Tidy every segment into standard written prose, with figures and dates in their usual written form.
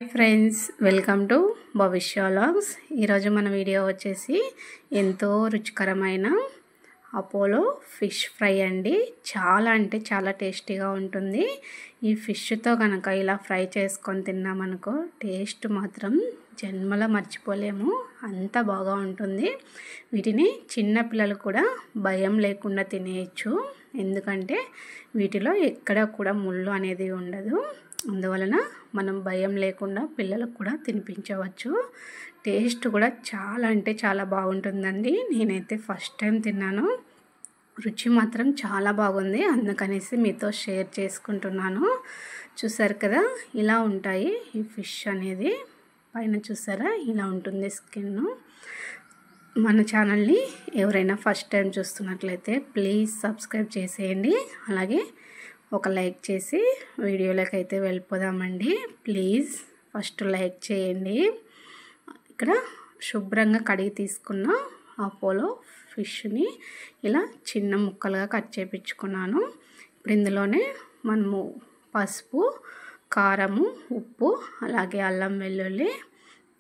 Friends, welcome to భవిష్య vlogs. ఈరోజు మన వీడియో వచ్చేసి ఎంతో రుచికరమైన అపోలో ఫిష్ ఫ్రై అండి. చాలా అంటే చాలా టేస్టీగా ఉంటుంది. ఈ ఫిష్తో కనుక ఇలా ఫ్రై చేసుకొని తిన్నామనుకో టేస్ట్ మాత్రం జన్మలో మర్చిపోలేము, అంత బాగా ఉంటుంది. వీటిని చిన్నపిల్లలు కూడా భయం లేకుండా తినేయచ్చు, ఎందుకంటే వీటిలో ఎక్కడ కూడా ముళ్ళు అనేది ఉండదు. అందువలన మనం భయం లేకుండా పిల్లలకు కూడా తినిపించవచ్చు. టేస్ట్ కూడా చాలా అంటే చాలా బాగుంటుందండి. నేనైతే ఫస్ట్ టైం తిన్నాను, రుచి మాత్రం చాలా బాగుంది, అందుకనేసి మీతో షేర్ చేసుకుంటున్నాను. చూసారు కదా, ఇలా ఉంటాయి ఈ ఫిష్ అనేది. పైన చూసారా ఇలా ఉంటుంది స్కిన్. మన ఛానల్ని ఎవరైనా ఫస్ట్ టైం చూస్తున్నట్లయితే ప్లీజ్ సబ్స్క్రైబ్ చేసేయండి. అలాగే ఒక లైక్ చేసి వీడియోలోకి అయితే వెళ్ళిపోదామండి. ప్లీజ్ ఫస్ట్ లైక్ చేయండి. ఇక్కడ శుభ్రంగా కడిగి తీసుకున్న అపోలో ఫిష్ని ఇలా చిన్న ముక్కలుగా కట్ చేయించుకున్నాను. ఇప్పుడు ఇందులోనే మనము పసుపు, కారము, ఉప్పు, అలాగే అల్లం వెల్లుల్లి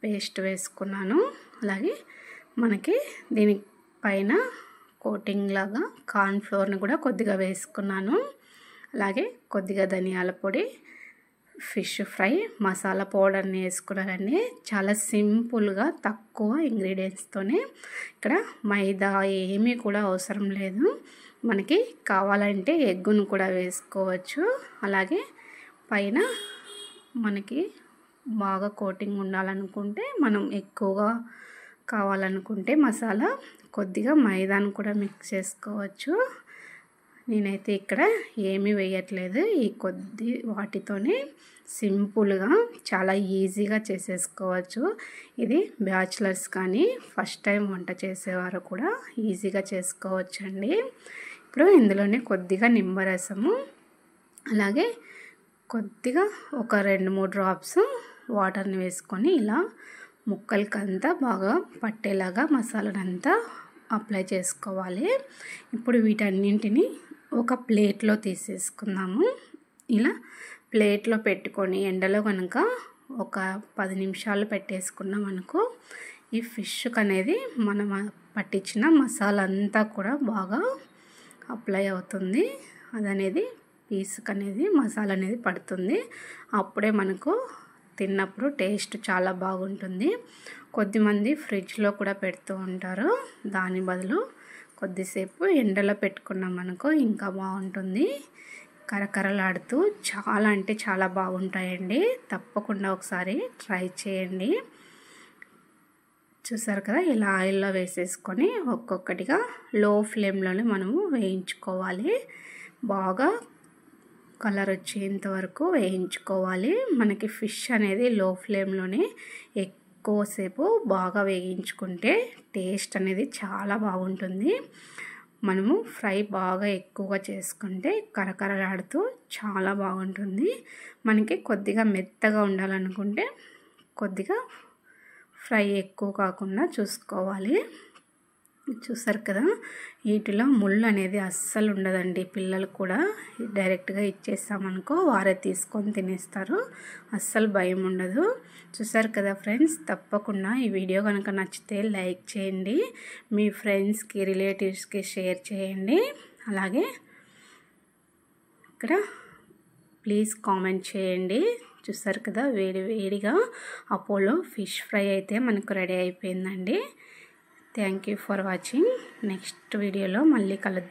పేస్ట్ వేసుకున్నాను. అలాగే మనకి దీనిపైన కోటింగ్ లాగా కార్న్ఫ్లోర్ని కూడా కొద్దిగా వేసుకున్నాను. అలాగే కొద్దిగా ధనియాల పొడి, ఫిష్ ఫ్రై మసాలా పౌడర్ని వేసుకున్నానండి. చాలా సింపుల్గా తక్కువ ఇంగ్రీడియంట్స్తోనే, ఇక్కడ మైదా ఏమీ కూడా అవసరం లేదు. మనకి కావాలంటే ఎగ్గును కూడా వేసుకోవచ్చు. అలాగే పైన మనకి బాగా కోటింగ్ ఉండాలనుకుంటే, మనం ఎక్కువగా కావాలనుకుంటే మసాలా కొద్దిగా మైదాను కూడా మిక్స్ చేసుకోవచ్చు. నేనైతే ఇక్కడ ఏమీ వేయట్లేదు. ఈ కొద్ది వాటితోనే సింపుల్గా చాలా ఈజీగా చేసేసుకోవచ్చు. ఇది బ్యాచిలర్స్ కానీ ఫస్ట్ టైం వంట చేసేవారు కూడా ఈజీగా చేసుకోవచ్చండి. ఇప్పుడు ఇందులోనే కొద్దిగా నిమ్మరసము, అలాగే కొద్దిగా ఒక 2-3 డ్రాప్స్ వాటర్ని వేసుకొని ఇలా ముక్కలకంతా బాగా పట్టేలాగా మసాలానంతా అప్లై చేసుకోవాలి. ఇప్పుడు వీటన్నింటినీ ఒక ప్లేట్లో తీసేసుకుందాము. ఇలా ప్లేట్లో పెట్టుకొని ఎండలో కనుక ఒక 10 నిమిషాలు పెట్టేసుకున్నాం అనుకో, ఈ ఫిష్కి అనేది మనం పట్టించిన మసాలా అంతా కూడా బాగా అప్లై అవుతుంది. అదనేది పీస్కి అనేది మసాలా అనేది పడుతుంది. అప్పుడే మనకు తిన్నప్పుడు టేస్ట్ చాలా బాగుంటుంది. కొద్దిమంది ఫ్రిడ్జ్లో కూడా పెడుతూ ఉంటారు. దాని బదులు కొద్దిసేపు ఎండలో పెట్టుకున్నాం అనుకో ఇంకా బాగుంటుంది. కరకరలాడుతూ చాలా అంటే చాలా బాగుంటాయండి. తప్పకుండా ఒకసారి ట్రై చేయండి. చూసారు కదా, ఇలా ఆయిల్లో వేసేసుకొని ఒక్కొక్కటిగా లో ఫ్లేమ్లోనే మనము వేయించుకోవాలి. బాగా కలర్ వచ్చేంత వరకు వేయించుకోవాలి. మనకి ఫిష్ అనేది లో ఫ్లేమ్లోనే ఎక్కువసేపు బాగా వేయించుకుంటే టేస్ట్ అనేది చాలా బాగుంటుంది. మనము ఫ్రై బాగా ఎక్కువగా చేసుకుంటే కరకరలాడుతూ చాలా బాగుంటుంది. మనకి కొద్దిగా మెత్తగా ఉండాలనుకుంటే కొద్దిగా ఫ్రై ఎక్కువ కాకుండా చూసుకోవాలి. చూసారు కదా, వీటిలో ముళ్ళు అనేది అస్సలు ఉండదండి. పిల్లలు కూడా డైరెక్ట్గా ఇచ్చేస్తామనుకో వారే తీసుకొని తినేస్తారు, అస్సలు భయం ఉండదు. చూసారు కదా ఫ్రెండ్స్, తప్పకుండా ఈ వీడియో కనుక నచ్చితే లైక్ చేయండి, మీ ఫ్రెండ్స్కి రిలేటివ్స్కి షేర్ చేయండి. అలాగే ఇక్కడ ప్లీజ్ కామెంట్ చేయండి. చూసారు కదా, వేడి వేడిగా అపోలో ఫిష్ ఫ్రై అయితే మనకు రెడీ అయిపోయిందండి. Thank you for watching. Next వీడియోలో మళ్ళీ కలుద్దాం.